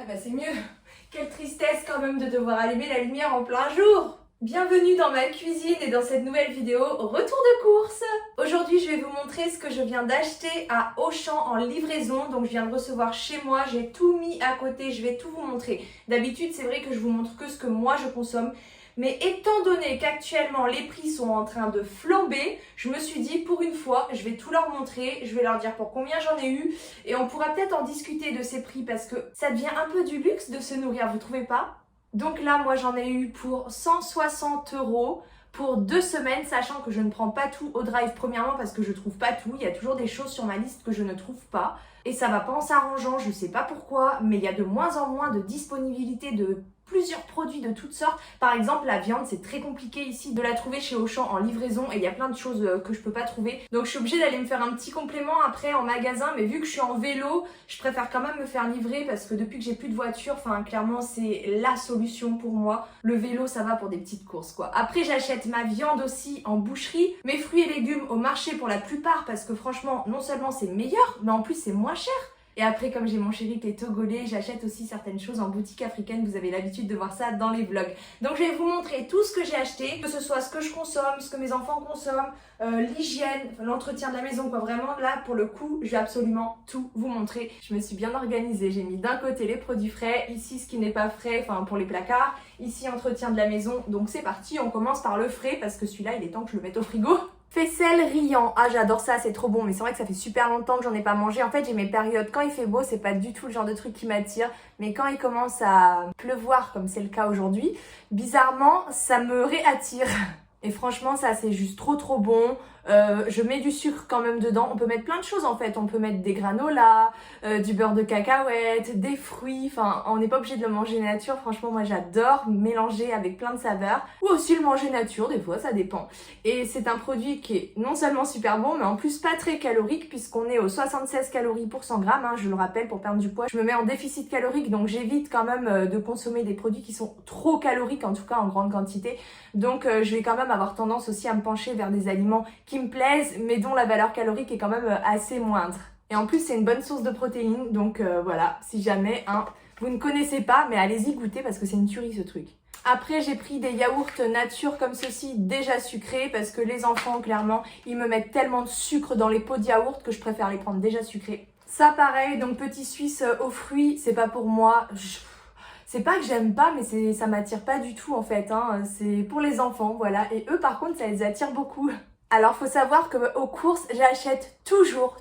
bah c'est mieux. Quelle tristesse quand même de devoir allumer la lumière en plein jour. Bienvenue dans ma cuisine et dans cette nouvelle vidéo retour de course. Aujourd'hui je vais vous montrer ce que je viens d'acheter à Auchan en livraison. Donc je viens de recevoir chez moi, j'ai tout mis à côté, je vais tout vous montrer. D'habitude c'est vrai que je vous montre que ce que moi je consomme. Mais étant donné qu'actuellement les prix sont en train de flamber, je me suis dit pour une fois, je vais tout leur montrer, je vais leur dire pour combien j'en ai eu et on pourra peut-être en discuter de ces prix parce que ça devient un peu du luxe de se nourrir, vous trouvez pas? Donc là, moi j'en ai eu pour 160 € pour 2 semaines, sachant que je ne prends pas tout au drive premièrement parce que je trouve pas tout, il y a toujours des choses sur ma liste que je ne trouve pas et ça va pas en s'arrangeant, je sais pas pourquoi, mais il y a de moins en moins de disponibilité de plusieurs produits de toutes sortes. Par exemple, la viande, c'est très compliqué ici de la trouver chez Auchan en livraison et il y a plein de choses que je peux pas trouver. Donc je suis obligée d'aller me faire un petit complément après en magasin, mais vu que je suis en vélo, je préfère quand même me faire livrer parce que depuis que j'ai plus de voiture, enfin clairement c'est la solution pour moi. Le vélo, ça va pour des petites courses quoi. Après, j'achète ma viande aussi en boucherie, mes fruits et légumes au marché pour la plupart parce que franchement, non seulement c'est meilleur, mais en plus c'est moins cher. Et après, comme j'ai mon chéri qui est togolais, j'achète aussi certaines choses en boutique africaine. Vous avez l'habitude de voir ça dans les vlogs. Donc je vais vous montrer tout ce que j'ai acheté, que ce soit ce que je consomme, ce que mes enfants consomment, l'hygiène, l'entretien de la maison, quoi. Vraiment, là, pour le coup, je vais absolument tout vous montrer. Je me suis bien organisée. J'ai mis d'un côté les produits frais, ici ce qui n'est pas frais, enfin pour les placards, ici entretien de la maison. Donc c'est parti, on commence par le frais parce que celui-là, il est temps que je le mette au frigo. Faisselle riant, ah j'adore ça, c'est trop bon, mais c'est vrai que ça fait super longtemps que j'en ai pas mangé. En fait j'ai mes périodes, quand il fait beau c'est pas du tout le genre de truc qui m'attire, mais quand il commence à pleuvoir comme c'est le cas aujourd'hui, bizarrement ça me réattire. Et franchement ça c'est juste trop bon. Je mets du sucre quand même dedans, on peut mettre plein de choses en fait, on peut mettre des granolas, du beurre de cacahuète, des fruits, enfin on n'est pas obligé de le manger nature, franchement moi j'adore mélanger avec plein de saveurs, ou aussi le manger nature des fois, ça dépend. Et c'est un produit qui est non seulement super bon, mais en plus pas très calorique puisqu'on est aux 76 calories pour 100 grammes, hein, je le rappelle, pour perdre du poids. Je me mets en déficit calorique donc j'évite quand même de consommer des produits qui sont trop caloriques, en tout cas en grande quantité. Donc je vais quand même avoir tendance aussi à me pencher vers des aliments qui me plaisent mais dont la valeur calorique est quand même assez moindre. Et en plus c'est une bonne source de protéines donc voilà, si jamais vous ne connaissez pas, mais allez-y goûter parce que c'est une tuerie ce truc. Après j'ai pris des yaourts nature comme ceci déjà sucrés parce que les enfants clairement ils me mettent tellement de sucre dans les pots de yaourt que je préfère les prendre déjà sucrés. Ça pareil, donc petit suisse aux fruits, c'est pas pour moi. C'est pas que j'aime pas, mais ça m'attire pas du tout en fait, hein. C'est pour les enfants, voilà. Et eux par contre, ça les attire beaucoup. Alors faut savoir que aux courses, j'achète toujours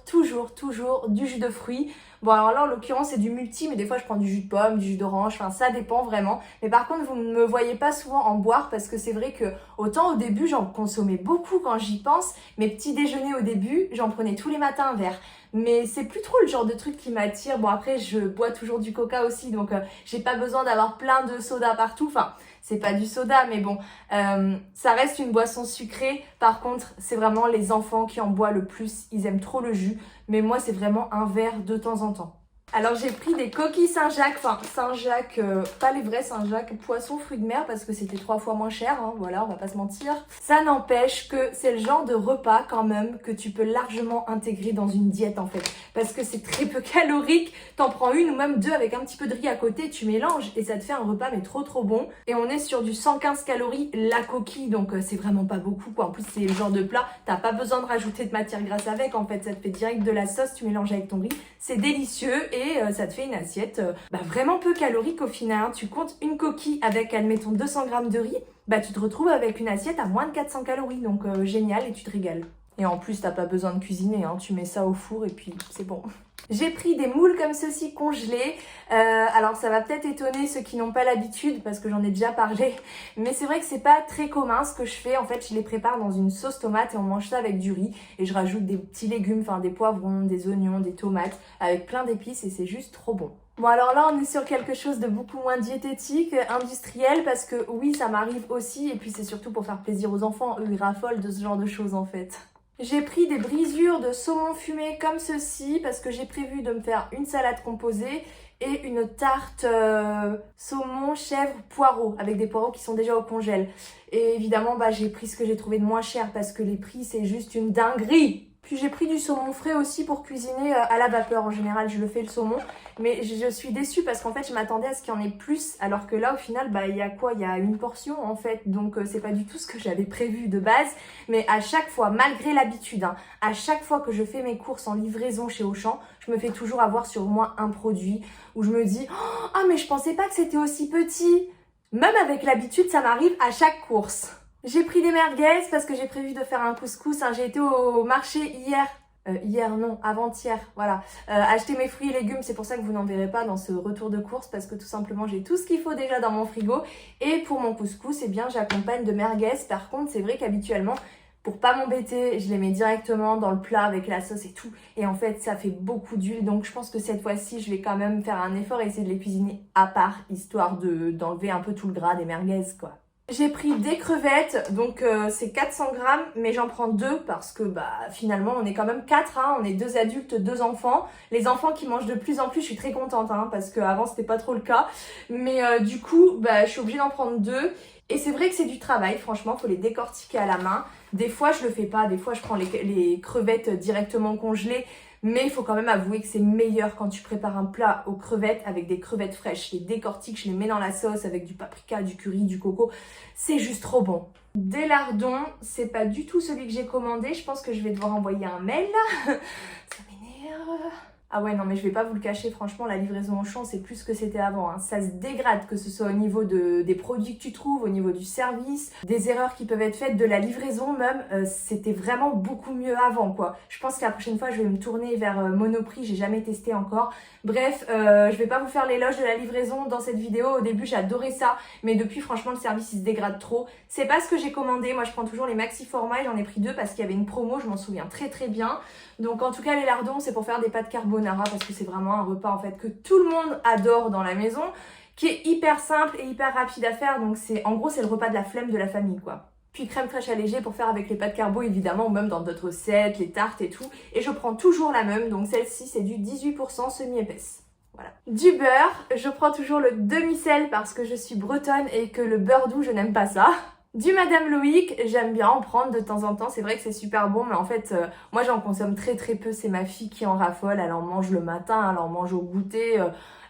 du jus de fruits. Bon alors là en l'occurrence c'est du multi, mais des fois je prends du jus de pomme, du jus d'orange, enfin ça dépend vraiment. Mais par contre vous ne me voyez pas souvent en boire parce que c'est vrai que autant au début j'en consommais beaucoup quand j'y pense. Mes petits déjeuners au début, j'en prenais tous les matins un verre. Mais c'est plus trop le genre de truc qui m'attire. Bon après je bois toujours du coca aussi donc j'ai pas besoin d'avoir plein de soda partout. Enfin c'est pas du soda mais bon ça reste une boisson sucrée. Par contre c'est vraiment les enfants qui en boivent le plus. Ils aiment trop le jus. Mais moi c'est vraiment un verre de temps en temps. Alors j'ai pris des coquilles Saint-Jacques, enfin Saint-Jacques, pas les vrais Saint-Jacques, poisson fruits de mer parce que c'était 3 fois moins cher, hein, voilà, on va pas se mentir. Ça n'empêche que c'est le genre de repas quand même que tu peux largement intégrer dans une diète en fait. Parce que c'est très peu calorique, t'en prends une ou même deux avec un petit peu de riz à côté, tu mélanges et ça te fait un repas mais trop bon. Et on est sur du 115 calories la coquille, donc c'est vraiment pas beaucoup quoi. En plus c'est le genre de plat, t'as pas besoin de rajouter de matière grasse avec, en fait ça te fait direct de la sauce, tu mélanges avec ton riz, c'est délicieux. Et ça te fait une assiette vraiment peu calorique au final. Hein. Tu comptes une coquille avec, admettons, 200 grammes de riz, tu te retrouves avec une assiette à moins de 400 calories. Donc génial et tu te régales. Et en plus, t'as pas besoin de cuisiner, hein. Tu mets ça au four et puis c'est bon. J'ai pris des moules comme ceci congelés. Alors ça va peut-être étonner ceux qui n'ont pas l'habitude parce que j'en ai déjà parlé. Mais c'est vrai que c'est pas très commun ce que je fais. En fait, je les prépare dans une sauce tomate et on mange ça avec du riz. Et je rajoute des petits légumes, enfin des poivrons, des oignons, des tomates avec plein d'épices et c'est juste trop bon. Bon alors là on est sur quelque chose de beaucoup moins diététique, industriel parce que oui ça m'arrive aussi et puis c'est surtout pour faire plaisir aux enfants. Eux ils raffolent de ce genre de choses en fait. J'ai pris des brisures de saumon fumé comme ceci parce que j'ai prévu de me faire une salade composée et une tarte saumon, chèvre, poireaux avec des poireaux qui sont déjà au congèle. Et évidemment j'ai pris ce que j'ai trouvé de moins cher parce que les prix c'est juste une dinguerie. Puis j'ai pris du saumon frais aussi pour cuisiner à la vapeur. En général, je le fais le saumon. Mais je suis déçue parce qu'en fait, je m'attendais à ce qu'il y en ait plus. Alors que là, au final, bah, il y a quoi? Il y a une portion en fait. Donc, c'est pas du tout ce que j'avais prévu de base. Mais à chaque fois, malgré l'habitude, hein, à chaque fois que je fais mes courses en livraison chez Auchan, je me fais toujours avoir sur moi un produit où je me dis « Ah, mais je pensais pas que c'était aussi petit !» Même avec l'habitude, ça m'arrive à chaque course. J'ai pris des merguez parce que j'ai prévu de faire un couscous. Hein. J'ai été au marché avant-hier, voilà. Acheter mes fruits et légumes, c'est pour ça que vous n'en verrez pas dans ce retour de course parce que tout simplement j'ai tout ce qu'il faut déjà dans mon frigo. Et pour mon couscous, eh bien j'accompagne de merguez. Par contre, c'est vrai qu'habituellement, pour pas m'embêter, je les mets directement dans le plat avec la sauce et tout. Et en fait, ça fait beaucoup d'huile. Donc je pense que cette fois-ci, je vais quand même faire un effort et essayer de les cuisiner à part, histoire d'enlever un peu tout le gras des merguez, quoi. J'ai pris des crevettes, donc c'est 400 grammes, mais j'en prends 2 parce que bah finalement on est quand même 4, hein, on est 2 adultes, 2 enfants. Les enfants qui mangent de plus en plus, je suis très contente, hein, parce qu'avant c'était pas trop le cas. Mais du coup, bah, je suis obligée d'en prendre 2. Et c'est vrai que c'est du travail, franchement, faut les décortiquer à la main. Des fois je le fais pas, des fois je prends les crevettes directement congelées. Mais il faut quand même avouer que c'est meilleur quand tu prépares un plat aux crevettes avec des crevettes fraîches. Je les décortique, je les mets dans la sauce avec du paprika, du curry, du coco. C'est juste trop bon. Des lardons, c'est pas du tout celui que j'ai commandé. Je pense que je vais devoir envoyer un mail. Ça m'énerve. Ah ouais, non, mais je vais pas vous le cacher, franchement, la livraison au champ, c'est plus ce que c'était avant. Hein. Ça se dégrade, que ce soit au niveau des produits que tu trouves, au niveau du service, des erreurs qui peuvent être faites, de la livraison même. C'était vraiment beaucoup mieux avant, quoi. Je pense que la prochaine fois, je vais me tourner vers Monoprix, j'ai jamais testé encore. Bref, je vais pas vous faire l'éloge de la livraison dans cette vidéo. Au début, j'adorais ça, mais depuis, franchement, le service, il se dégrade trop. C'est pas ce que j'ai commandé. Moi, je prends toujours les maxi formats et j'en ai pris 2 parce qu'il y avait une promo, je m'en souviens très très bien. Donc, en tout cas, les lardons, c'est pour faire des pâtes carbonara parce que c'est vraiment un repas, en fait, que tout le monde adore dans la maison, qui est hyper simple et hyper rapide à faire. Donc, en gros, c'est le repas de la flemme de la famille, quoi. Puis crème fraîche allégée pour faire avec les pâtes carbo évidemment, ou même dans d'autres recettes, les tartes et tout. Et je prends toujours la même, donc celle-ci c'est du 18% semi-épaisse. Voilà. Du beurre, je prends toujours le demi-sel parce que je suis bretonne et que le beurre doux je n'aime pas ça. Du Madame Loïc, j'aime bien en prendre de temps en temps, c'est vrai que c'est super bon, mais en fait, moi j'en consomme très très peu, c'est ma fille qui en raffole, elle en mange le matin, elle en mange au goûter,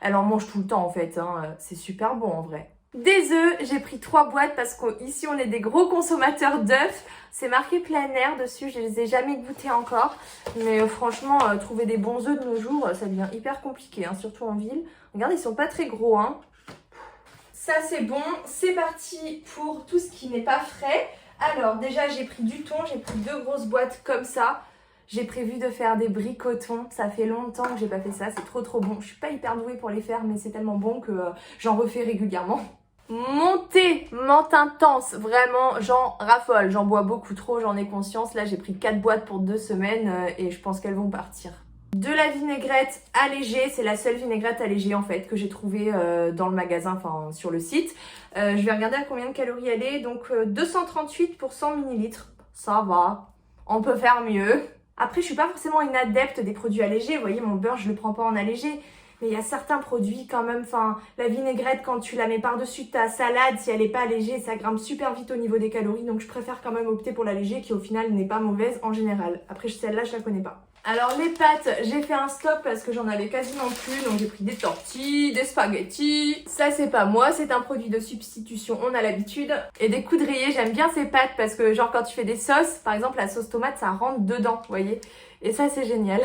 elle en mange tout le temps en fait, hein. C'est super bon en vrai. Des œufs, j'ai pris 3 boîtes parce qu'ici on est des gros consommateurs d'œufs. C'est marqué plein air dessus, je les ai jamais goûtés encore. Mais franchement, trouver des bons œufs de nos jours, ça devient hyper compliqué, hein, surtout en ville. Regarde, ils sont pas très gros, hein. Ça c'est bon, c'est parti pour tout ce qui n'est pas frais. Alors déjà j'ai pris du thon, j'ai pris 2 grosses boîtes comme ça. J'ai prévu de faire des brie coton, ça fait longtemps que j'ai pas fait ça, c'est trop trop bon. Je suis pas hyper douée pour les faire mais c'est tellement bon que j'en refais régulièrement. Mon thé, menthe intense, vraiment j'en raffole, j'en bois beaucoup trop, j'en ai conscience. Là j'ai pris 4 boîtes pour 2 semaines et je pense qu'elles vont partir. De la vinaigrette allégée, c'est la seule vinaigrette allégée en fait que j'ai trouvée dans le magasin, enfin sur le site. Je vais regarder à combien de calories elle est, donc 238 pour 100 ml, ça va, on peut faire mieux. Après je suis pas forcément une adepte des produits allégés, vous voyez mon beurre je le prends pas en allégé. Mais il y a certains produits quand même, enfin la vinaigrette quand tu la mets par-dessus ta salade, si elle n'est pas allégée, ça grimpe super vite au niveau des calories. Donc je préfère quand même opter pour l'allégée qui au final n'est pas mauvaise en général. Après celle-là je la connais pas. Alors les pâtes, j'ai fait un stock parce que j'en avais quasiment plus. Donc j'ai pris des tortilles, des spaghettis. Ça c'est pas moi, c'est un produit de substitution, on a l'habitude. Et des coudriers, j'aime bien ces pâtes parce que genre quand tu fais des sauces, par exemple la sauce tomate ça rentre dedans, vous voyez. Et ça c'est génial.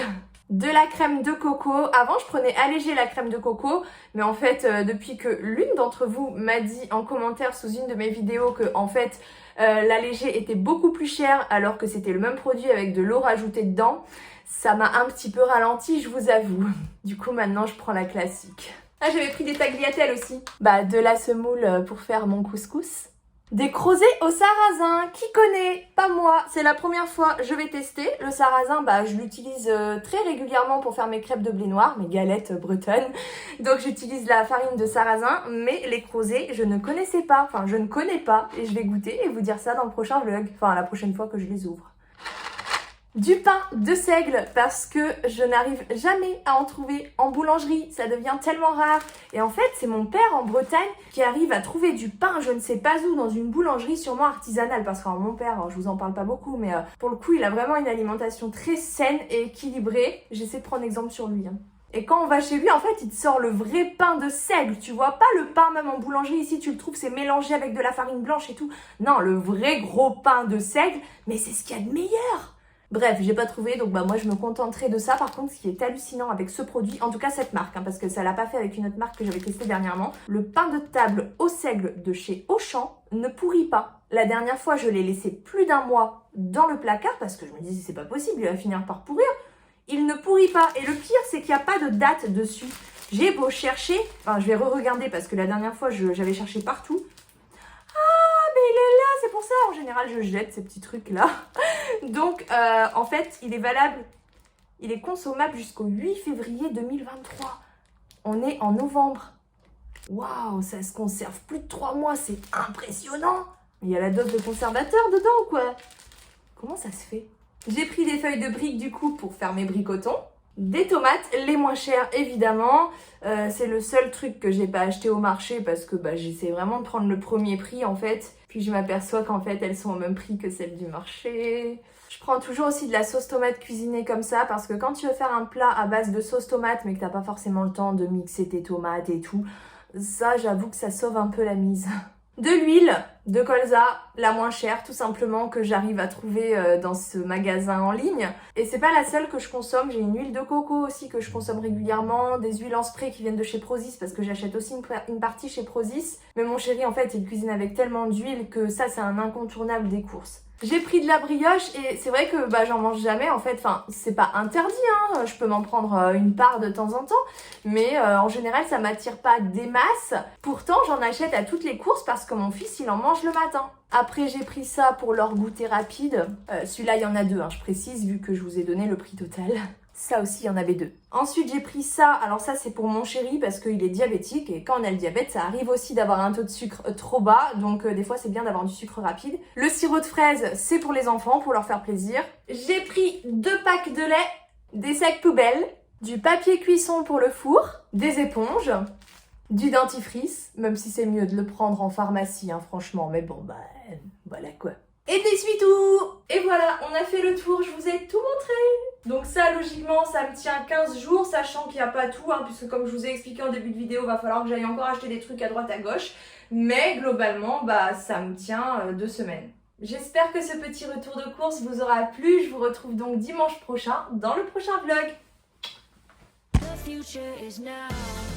De la crème de coco. Avant, je prenais allégé la crème de coco, mais en fait, depuis que l'une d'entre vous m'a dit en commentaire sous une de mes vidéos que en fait, l'allégé était beaucoup plus cher alors que c'était le même produit avec de l'eau rajoutée dedans, ça m'a un petit peu ralenti, je vous avoue. Du coup, maintenant, je prends la classique. Ah, j'avais pris des tagliatelles aussi. Bah, de la semoule pour faire mon couscous. Des crozets au sarrasin, qui connaît? Pas moi, c'est la première fois, je vais tester. Le sarrasin, bah, je l'utilise très régulièrement pour faire mes crêpes de blé noir, mes galettes bretonnes. Donc j'utilise la farine de sarrasin, mais les crozets, je ne connaissais pas, enfin je ne connais pas. Et je vais goûter et vous dire ça dans le prochain vlog, enfin la prochaine fois que je les ouvre. Du pain de seigle parce que je n'arrive jamais à en trouver en boulangerie, ça devient tellement rare. Et en fait, c'est mon père en Bretagne qui arrive à trouver du pain, je ne sais pas où, dans une boulangerie sûrement artisanale. Parce que mon père, je vous en parle pas beaucoup, mais pour le coup, il a vraiment une alimentation très saine et équilibrée. J'essaie de prendre exemple sur lui. Et quand on va chez lui, en fait, il te sort le vrai pain de seigle. Tu vois pas le pain même en boulangerie. Ici, tu le trouves, c'est mélangé avec de la farine blanche et tout. Non, le vrai gros pain de seigle, mais c'est ce qu'il y a de meilleur. Bref, j'ai pas trouvé, donc moi je me contenterai de ça. Par contre, ce qui est hallucinant avec ce produit, en tout cas cette marque, parce que ça l'a pas fait avec une autre marque que j'avais testée dernièrement, le pain de table au seigle de chez Auchan ne pourrit pas. La dernière fois, je l'ai laissé plus d'un mois dans le placard parce que je me disais c'est pas possible, il va finir par pourrir. Il ne pourrit pas. Et le pire, c'est qu'il n'y a pas de date dessus. J'ai beau chercher, enfin je vais re-regarder parce que la dernière fois, j'avais cherché partout. Mais il est là, c'est pour ça. En général, je jette ces petits trucs-là. Donc, en fait, il est valable, il est consommable jusqu'au 8 février 2023. On est en novembre. Waouh, ça se conserve plus de 3 mois, c'est impressionnant. Il y a la dose de conservateur dedans, quoi. Comment ça se fait? J'ai pris des feuilles de briques, du coup, pour faire mes bricotons. Des tomates, les moins chères évidemment, c'est le seul truc que j'ai pas acheté au marché parce que j'essaie vraiment de prendre le premier prix en fait, puis je m'aperçois qu'en fait elles sont au même prix que celles du marché. Je prends toujours aussi de la sauce tomate cuisinée comme ça parce que quand tu veux faire un plat à base de sauce tomate mais que t'as pas forcément le temps de mixer tes tomates et tout, ça j'avoue que ça sauve un peu la mise. De l'huile de colza, la moins chère tout simplement que j'arrive à trouver dans ce magasin en ligne. Et c'est pas la seule que je consomme, j'ai une huile de coco aussi que je consomme régulièrement, des huiles en spray qui viennent de chez Prozis parce que j'achète aussi une partie chez Prozis. Mais mon chéri en fait il cuisine avec tellement d'huile que ça c'est un incontournable des courses. J'ai pris de la brioche et c'est vrai que j'en mange jamais en fait, enfin c'est pas interdit hein, je peux m'en prendre une part de temps en temps, mais en général ça m'attire pas des masses. Pourtant j'en achète à toutes les courses parce que mon fils il en mange le matin. Après j'ai pris ça pour leur goûter rapide, celui-là il y en a deux hein, je précise vu que je vous ai donné le prix total. Ça aussi, il y en avait deux. Ensuite, j'ai pris ça. Alors ça, c'est pour mon chéri parce qu'il est diabétique. Et quand on a le diabète, ça arrive aussi d'avoir un taux de sucre trop bas. Donc des fois, c'est bien d'avoir du sucre rapide. Le sirop de fraise, c'est pour les enfants, pour leur faire plaisir. J'ai pris 2 packs de lait, des sacs poubelles, du papier cuisson pour le four, des éponges, du dentifrice, même si c'est mieux de le prendre en pharmacie, hein, franchement. Mais bon, voilà quoi. Et t'essuie-tout! Et voilà, on a fait le tour, je vous ai tout montré. Donc ça, logiquement, ça me tient 15 jours, sachant qu'il n'y a pas tout, hein, puisque comme je vous ai expliqué en début de vidéo, va falloir que j'aille encore acheter des trucs à droite à gauche. Mais globalement, ça me tient 2 semaines. J'espère que ce petit retour de course vous aura plu. Je vous retrouve donc dimanche prochain dans le prochain vlog. The future is now.